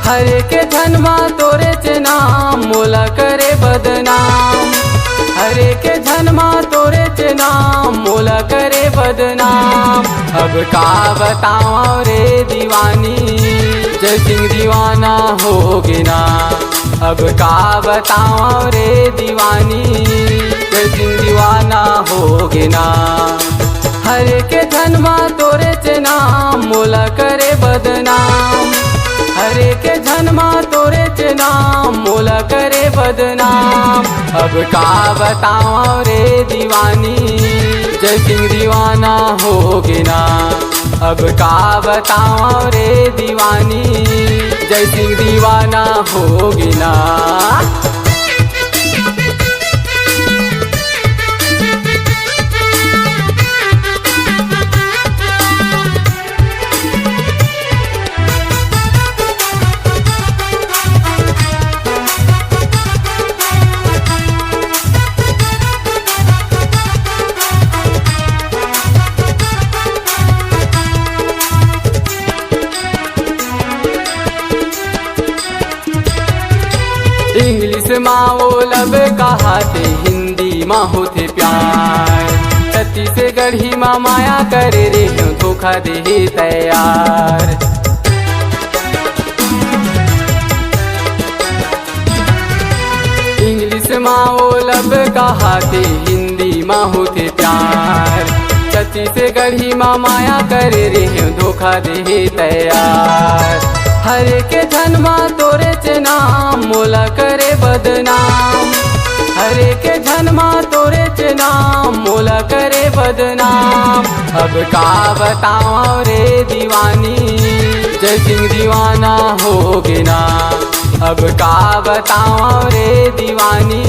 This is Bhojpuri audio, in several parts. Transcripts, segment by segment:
हरे के धनमा तोरे चे नाम मोला करे बदनाम। हरे के धनमा तोरे चे नाम मोला करे बदनाम। अब का बताओ रे दीवानी जय सिंह दीवाना होगे ना। अब का बताओ रे दीवानी जय सिंह दीवाना होगे ना। हरे के धनमा तोरे चे नाम मोला करे बदनाम। हरे के धनमा तोरे चे नाम मोला करे बदनाम। अब का बताओ रे दीवानी जय सिंह दीवाना होगे ना। अब का बताओ रे दीवानी जय सिंह दीवाना होगे ना। इंग्लिश माँ वो लब कहाते, हिंदी माँ होते प्यार। छत्तीस गढ़ी माँ माया करे रे धोखा दे तैयार। इंग्लिश माँ वो लब कहाते, हिंदी माँ होते प्यार। छत्तीस गढ़ी माँ माया करे रे धोखा दे तैयार। हरे के धनमा तोरे चे नाम मोला करे बदनाम। हरे के धनमा तोरे चे नाम मोला करे बदनाम। अब का बताओ रे दीवानी जय सिंह दीवाना होगे ना। अब का बताओ रे दीवानी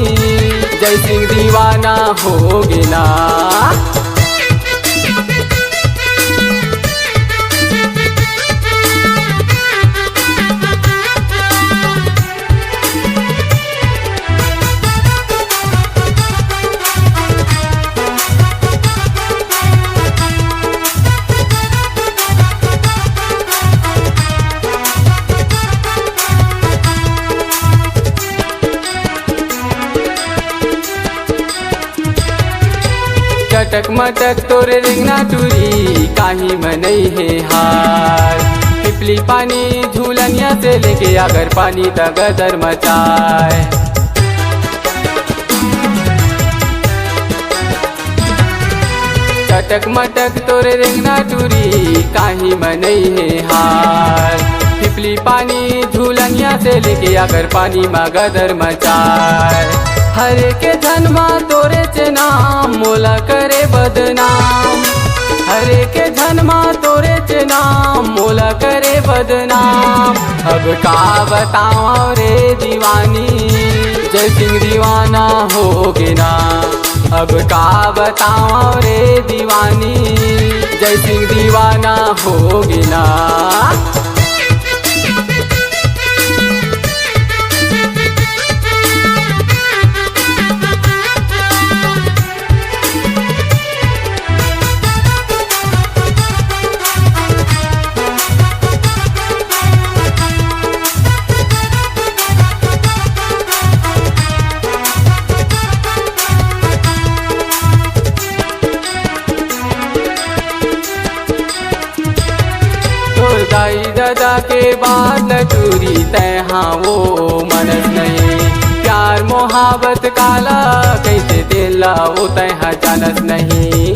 जय सिंह दीवाना होगे ना। चटक मटक तोरे रिंगना टूरी काही मनई है हार। पिपली पानी झूलनिया से लेके अगर पानी तगदर मचाए। चटक मटक तोरे रिंगना टूरी काही मनई है हार। पिपली पानी झूलनिया से लेके अगर पानी मगदर मचाए। हरे के धनमा तोरे चे नाम मोला करे बदनाम। हरे के धनमा तोरे चे नाम मोला करे बदनाम। अब का बताओ रे दीवानी जय सिंह दीवाना होगे ना। अब का बताओ रे दीवानी जय सिंह दीवाना होगे ना। दाई दादा के बाद लटूरी तैहा वो मनस नहीं। प्यार मोहब्बत काला कैसे दिला वो तैहा जानस नहीं।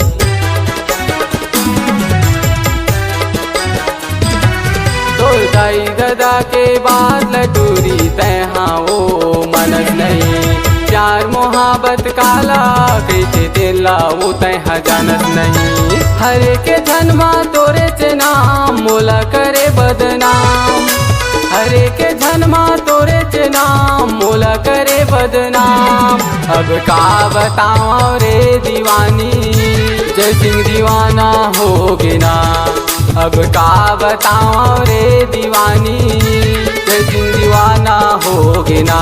तो दाई दादा के बाद लटूरी तैहा वो मनस नहीं। प्यार मोहब्बत काला कैसे दिला वो तैहा जानस नहीं। हरे के धनमा तोरे चे नाम मोला करे बदनाम। हरे के धनमा तोरे चे नाम मोला करे बदनाम। अब का बताओ रे दीवानी जय सिंह दीवाना होगे ना। अब का बताओ रे दीवानी जय सिंह दीवाना होगे ना।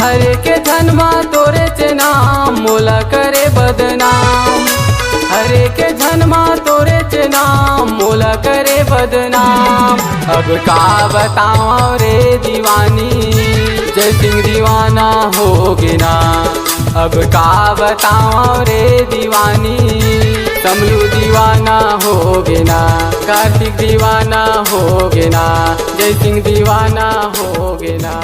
हरे के धनमा तोरे चे नाम मोला करे बदनाम। हरे के धनमा तोरे चे नाम मोला करे बदनाम। नाम। अब का बताओ रे दीवानी, जय सिंह दीवाना होगे ना। अब का बताओ रे दीवानी, कमलू दीवाना होगे ना। कार्तिक दीवाना होगे ना, जय सिंह दीवाना होगे ना।